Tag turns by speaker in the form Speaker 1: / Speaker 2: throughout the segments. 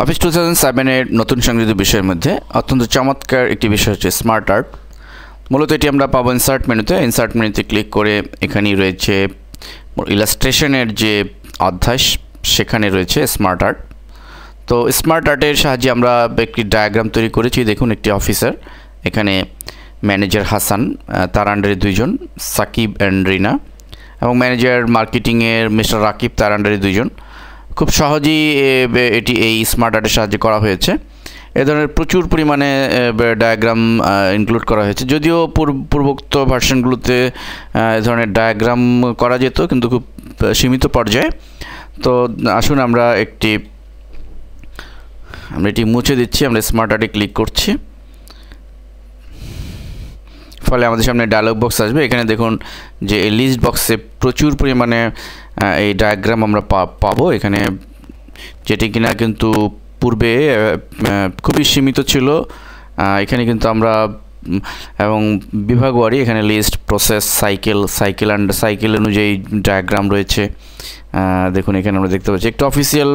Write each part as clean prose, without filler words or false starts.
Speaker 1: Office 2007 এর নতুন সংযোজিত বিষয়ের মধ্যে অত্যন্ত চমৎকার একটি বিষয় হচ্ছে স্মার্ট আর্ট। মূলত এটি আমরা পাবো ইনসার্ট মেনুতে ক্লিক করে এখানেই রয়েছে ইলাস্ট্রেশনের যে অধ্যায়, সেখানে রয়েছে স্মার্ট আর্ট। তো স্মার্ট আর্টের সাহায্যে আমরা একটি ডায়াগ্রাম তৈরি করেছি। দেখুন, একটি অফিসার, এখানে ম্যানেজার হাসান, তার আন্ডারে দুইজন সাকিব অ্যান্ড রিনা, এবং ম্যানেজার মার্কেটিংয়ের মিস্টার রাকিব, তার আন্ডারে দুইজন। খুব সহজেই এটি এই স্মার্ট আর্টের সাহায্যে করা হয়েছে। এ ধরনের প্রচুর পরিমাণে ডায়াগ্রাম ইনক্লুড করা হয়েছে, যদিও পূর্বোক্ত ভার্সনগুলোতে এ ধরনের ডায়াগ্রাম করা যেত, কিন্তু খুব সীমিত পর্যায়ে। তো আসুন আমরা এটি মুছে দিচ্ছি। আমরা স্মার্ট আর্টে ক্লিক করছি, ফলে আমাদের সামনে ডায়লগ বক্স আসবে। এখানে দেখুন যে এই লিস্ট বক্সে প্রচুর পরিমাণে এই ডায়াগ্রাম আমরা পাবো এখানে, যেটি কিনা কিন্তু পূর্বে খুবই সীমিত ছিল। এখানে কিন্তু আমরা এবং বিভাগওয়ারি এখানে লিস্ট, প্রসেস, সাইকেল অনুযায়ী ডায়াগ্রাম রয়েছে। দেখুন, এখানে আমরা দেখতে পাচ্ছি একটা অফিসিয়াল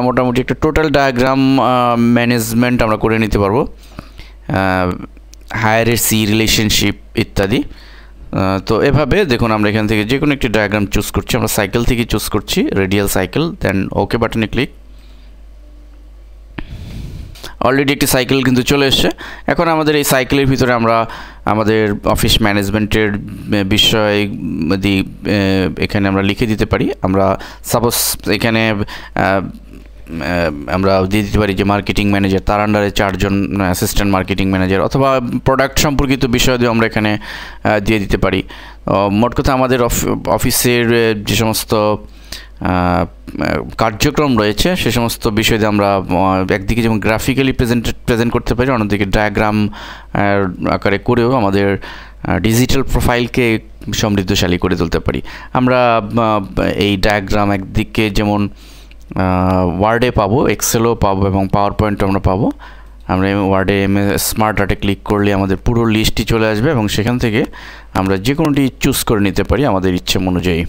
Speaker 1: মোটামুটি একটা টোটাল ডায়াগ্রাম ম্যানেজমেন্ট আমরা করে নিতে পারবো, হায়ারার্কি, রিলেশনশিপ ইত্যাদি। তো এভাবে দেখুন, আমরা এখান থেকে যে কোনো একটি ডায়াগ্রাম চুজ করছি। আমরা সাইকেল থেকে চুজ করছি, রেডিয়াল সাইকেল, দেন ওকে বাটনে ক্লিক। অলরেডি একটি সাইকেল কিন্তু চলে এসছে। এখন আমাদের এই সাইকেলের ভিতরে আমরা আমাদের অফিস ম্যানেজমেন্টের বিষয় এখানে আমরা লিখে দিতে পারি। আমরা সাপোজ এখানে আমরা দিয়ে দিতে পারি যে মার্কেটিং ম্যানেজার, তার আন্ডারে 4 জন অ্যাসিস্ট্যান্ট মার্কেটিং ম্যানেজার, অথবা প্রোডাক্ট সম্পর্কিত বিষয় দিয়ে আমরা এখানে দিয়ে দিতে পারি। মোট কথা, আমাদের অফিসের যে সমস্ত কার্যক্রম রয়েছে সে সমস্ত বিষয় দিয়ে আমরা একদিকে যেমন গ্রাফিক্যালি প্রেজেন্ট করতে পারি, অন্যদিকে ডায়াগ্রাম আকারে করেও আমাদের ডিজিটাল প্রোফাইলকে সমৃদ্ধশালী করে তুলতে পারি। আমরা এই ডায়াগ্রাম একদিকে যেমন ওয়ার্ডে পাবো, এক্সেলও পাবো, এবং পাওয়ার পয়েন্টও আমরা পাবো। আমরা ওয়ার্ডে স্মার্ট আর্টে ক্লিক করলে আমাদের পুরো লিস্টটি চলে আসবে, এবং সেখান থেকে আমরা যে কোনোটি চুজ করে নিতে পারি আমাদের ইচ্ছে অনুযায়ী।